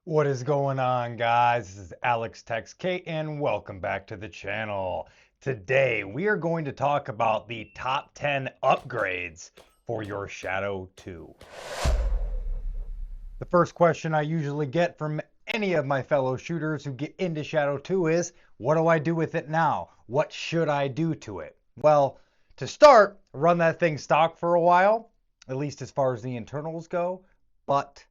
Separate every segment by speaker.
Speaker 1: What is going on, guys? This is Alex Tex Kate, and welcome back to the channel. Today, we are going to talk about the top 10 upgrades for your Shadow 2. The first question I usually get from any of my fellow shooters who get into Shadow 2 is, what do I do with it now? What should I do to it? Well, to start, run that thing stock for a while, at least as far as the internals go, but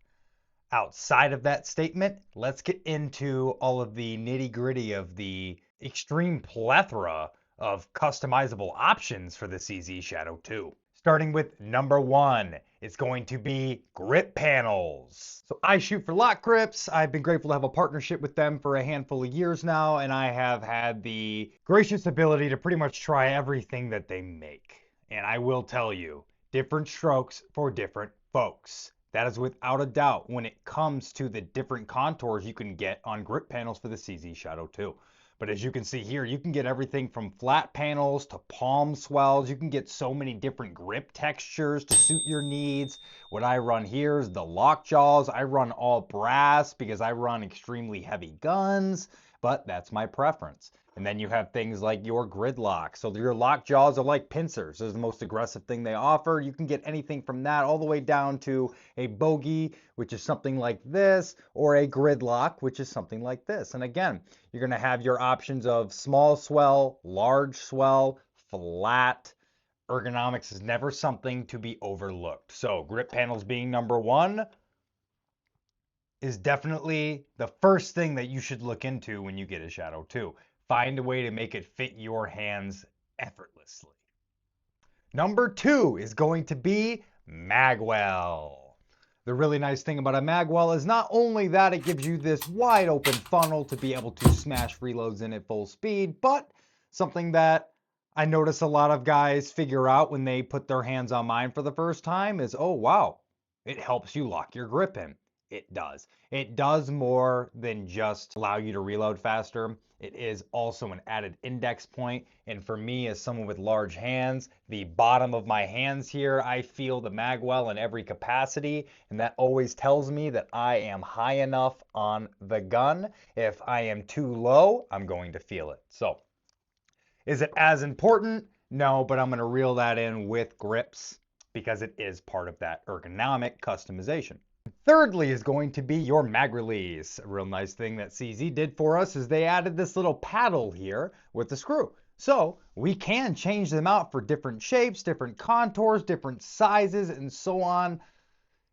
Speaker 1: outside of that statement, let's get into all of the nitty gritty of the extreme plethora of customizable options for the CZ Shadow 2. Starting with number one, it's going to be grip panels. So I shoot for LokGrips. I've been grateful to have a partnership with them for a handful of years now, and I have had the gracious ability to pretty much try everything that they make. And I will tell you, different strokes for different folks. That is without a doubt when it comes to the different contours you can get on grip panels for the CZ Shadow 2. But as you can see here, you can get everything from flat panels to palm swells. You can get so many different grip textures to suit your needs. What I run here is the Lokjaws. I run all brass because I run extremely heavy guns, but that's my preference. And then you have things like your Gridlock. So your Lokjaws are like pincers. This is the most aggressive thing they offer. You can get anything from that all the way down to a bogey, which is something like this, or a Gridlock, which is something like this. And again, you're going to have your options of small swell, large swell, flat. Ergonomics is never something to be overlooked. So grip panels being number one is definitely the first thing that you should look into when you get a Shadow 2. Find a way to make it fit your hands effortlessly. Number two is going to be Magwell. The really nice thing about a Magwell is not only that it gives you this wide open funnel to be able to smash reloads in at full speed, but something that I notice a lot of guys figure out when they put their hands on mine for the first time is, oh wow, it helps you lock your grip in. It does. It does more than just allow you to reload faster. It is also an added index point. And for me, as someone with large hands, the bottom of my hands here, I feel the Magwell in every capacity. And that always tells me that I am high enough on the gun. If I am too low, I'm going to feel it. So, is it as important? No, but I'm going to reel that in with grips because it is part of that ergonomic customization. Thirdly is going to be your mag release. A real nice thing that CZ did for us is they added this little paddle here with the screw. So we can change them out for different shapes, different contours, different sizes, and so on.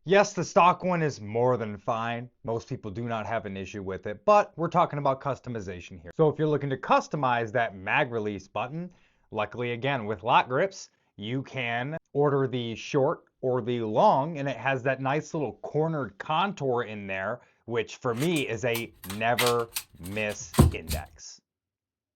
Speaker 1: Yes, the stock one is more than fine. Most people do not have an issue with it, but we're talking about customization here. So if you're looking to customize that mag release button, luckily again with LokGrips, you can order the short or the long, and it has that nice little cornered contour in there, which for me is a never miss index.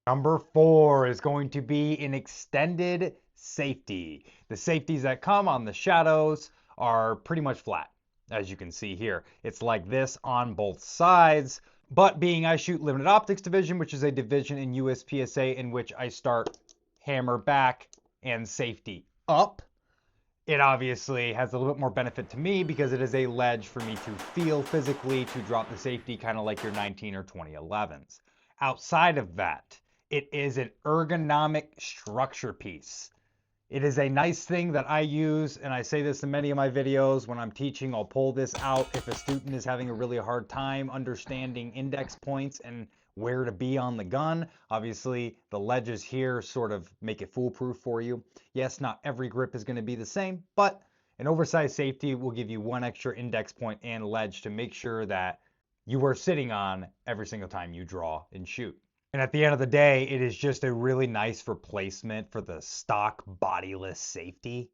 Speaker 1: Number four is going to be an extended safety. The safeties that come on the Shadows are pretty much flat, as you can see here. It's like this on both sides, but being I shoot Limited Optics Division, which is a division in USPSA in which I start hammer back and safety up, it obviously has a little bit more benefit to me because it is a ledge for me to feel physically to drop the safety, kind of like your 19 or 2011s. Outside of that, it is an ergonomic structure piece. It is a nice thing that I use, and I say this in many of my videos. When I'm teaching, I'll pull this out if a student is having a really hard time understanding index points and where to be on the gun. Obviously, the ledges here sort of make it foolproof for you. Yes, not every grip is going to be the same, but an oversized safety will give you one extra index point and ledge to make sure that you are sitting on every single time you draw and shoot. And at the end of the day, it is just a really nice replacement for the stock bodiless safety,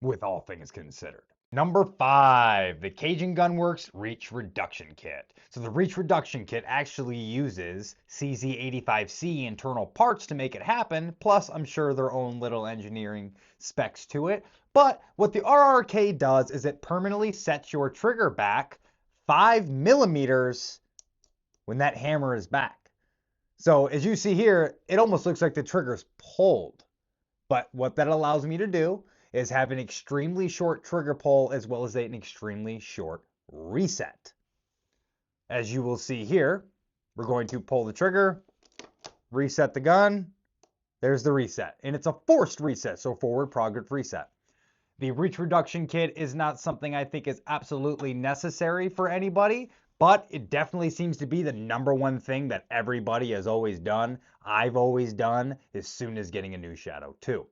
Speaker 1: with all things considered. Number five, the Cajun Gunworks Reach Reduction Kit. So the Reach Reduction Kit actually uses CZ85C internal parts to make it happen, plus I'm sure their own little engineering specs to it. But what the RRK does is it permanently sets your trigger back 5 millimeters when that hammer is back. So as you see here, it almost looks like the trigger's pulled. But what that allows me to do is have an extremely short trigger pull as well as an extremely short reset. As you will see here, we're going to pull the trigger, reset the gun. There's the reset, and it's a forced reset, so forward progress reset. The reach reduction kit is not something I think is absolutely necessary for anybody, but it definitely seems to be the number one thing that everybody has always done. I've always done as soon as getting a new Shadow 2.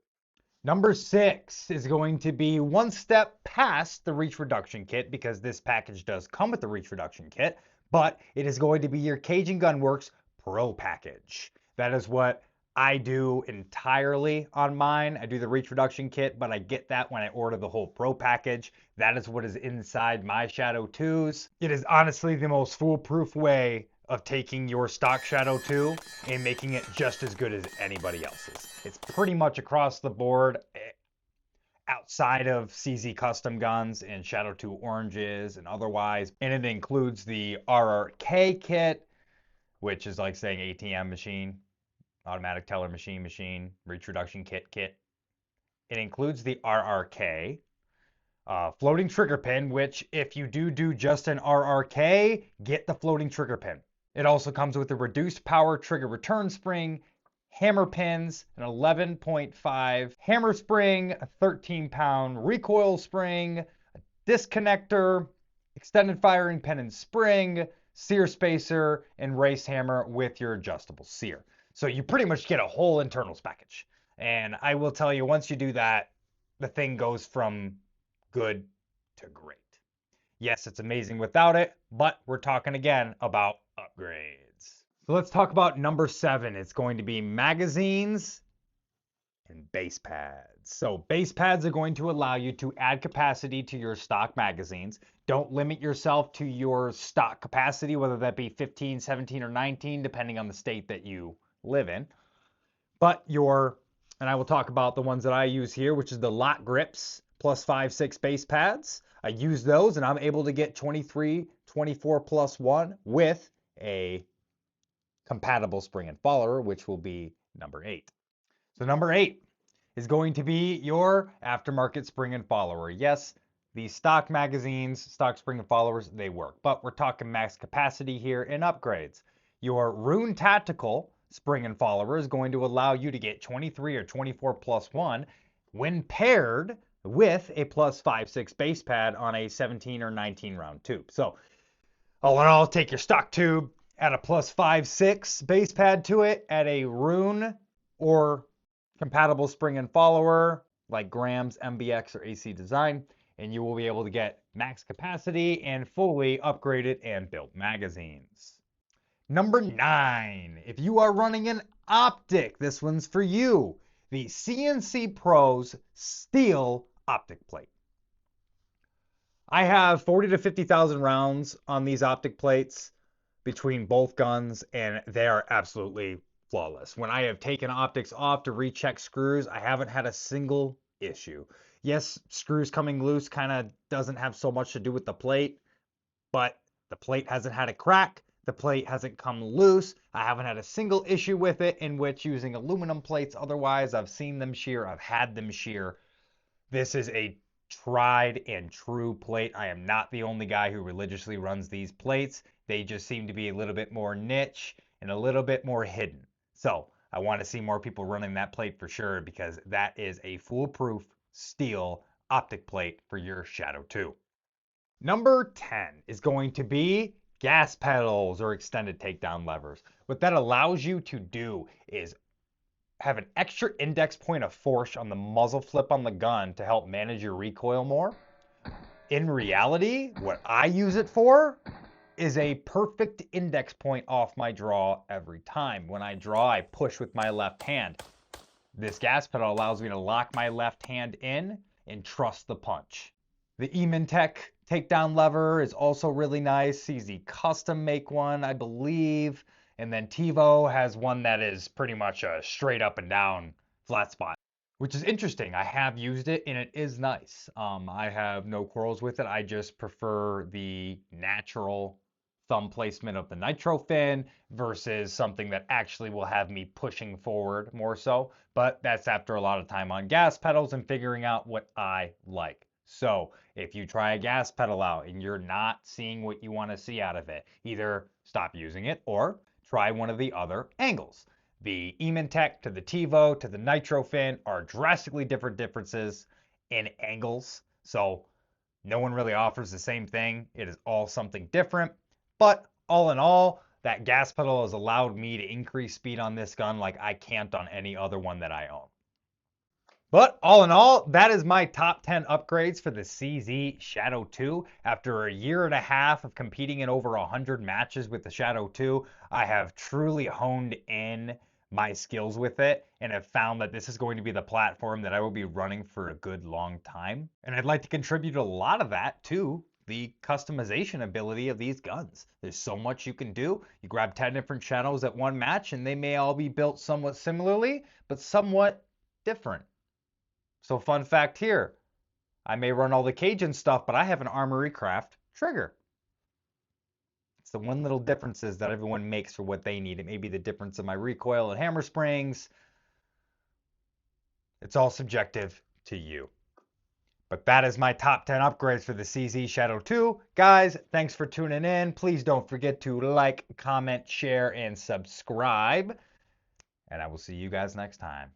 Speaker 1: Number 6 is going to be one step past the reach reduction kit, because this package does come with the reach reduction kit, but it is going to be your Cage and Gun Works Pro package. That is what I do entirely on mine. I do the reach reduction kit, but I get that when I order the whole Pro package. That is what is inside my Shadow 2s. It is honestly the most foolproof way of taking your stock Shadow 2 and making it just as good as anybody else's. It's pretty much across the board outside of CZ custom guns and Shadow 2 oranges and otherwise. And it includes the RRK kit, which is like saying ATM machine, automatic teller machine, reach reduction kit. It includes the RRK, floating trigger pin, which if you do just an RRK, get the floating trigger pin. It also comes with a reduced power trigger return spring, hammer pins, an 11.5 hammer spring, a 13-pound recoil spring, a disconnector, extended firing pin and spring, sear spacer, and race hammer with your adjustable sear. So you pretty much get a whole internals package. And I will tell you, once you do that, the thing goes from good to great. Yes, it's amazing without it, but we're talking again about upgrades. So let's talk about number 7. It's going to be magazines and base pads. So base pads are going to allow you to add capacity to your stock magazines. Don't limit yourself to your stock capacity, whether that be 15, 17, or 19, depending on the state that you live in. But and I will talk about the ones that I use here, which is the LokGrips plus 5.6 base pads. I use those and I'm able to get 23, 24 plus 1 with a compatible spring and follower, which will be number 8. So number 8 is going to be your aftermarket spring and follower. Yes, the stock magazines, stock spring and followers, they work, but we're talking max capacity here and upgrades. Your Rune Tactical spring and follower is going to allow you to get 23 or 24 plus 1 when paired with a plus 5.6 base pad on a 17 or 19 round tube. So all in all, take your stock tube, add a plus 5.6 base pad to it, add a Rune or compatible spring and follower like Graham's, MBX, or AC Design, and you will be able to get max capacity and fully upgraded and built magazines. Number 9, if you are running an optic, this one's for you. The CNC Pros Steel Optic Plate. I have 40 to 50,000 rounds on these optic plates between both guns, and they are absolutely flawless. When I have taken optics off to recheck screws, I haven't had a single issue. Yes, screws coming loose kind of doesn't have so much to do with the plate, but the plate hasn't had a crack. The plate hasn't come loose. I haven't had a single issue with it, in which using aluminum plates, otherwise I've seen them shear, I've had them shear. This is a tried and true plate. I am not the only guy who religiously runs these plates. They just seem to be a little bit more niche and a little bit more hidden. So I want to see more people running that plate for sure, because that is a foolproof steel optic plate for your Shadow 2. Number 10 is going to be gas pedals or extended takedown levers. What that allows you to do is have an extra index point of force on the muzzle flip on the gun to help manage your recoil more. In reality, what I use it for is a perfect index point off my draw every time. When I draw, I push with my left hand. This gas pedal allows me to lock my left hand in and trust the punch. The Ementech takedown lever is also really nice. CZ Custom make one, I believe. And then TiVo has one that is pretty much a straight up and down flat spot, which is interesting. I have used it and it is nice. I have no quarrels with it. I just prefer the natural thumb placement of the nitro fin versus something that actually will have me pushing forward more so. But that's after a lot of time on gas pedals and figuring out what I like. So if you try a gas pedal out and you're not seeing what you want to see out of it, either stop using it or try one of the other angles. The Emintech to the Tivo to the Nitro Fin are drastically different differences in angles. So no one really offers the same thing. It is all something different. But all in all, that gas pedal has allowed me to increase speed on this gun like I can't on any other one that I own. But all in all, that is my top 10 upgrades for the CZ Shadow 2. After a year and a half of competing in over 100 matches with the Shadow 2, I have truly honed in my skills with it and have found that this is going to be the platform that I will be running for a good long time. And I'd like to contribute a lot of that to the customization ability of these guns. There's so much you can do. You grab 10 different shadows at one match and they may all be built somewhat similarly, but somewhat different. So fun fact here, I may run all the Cajun stuff, but I have an Armory Craft trigger. It's the one little differences that everyone makes for what they need. It may be the difference in my recoil and hammer springs. It's all subjective to you. But that is my top 10 upgrades for the CZ Shadow 2. Guys, thanks for tuning in. Please don't forget to like, comment, share, and subscribe. And I will see you guys next time.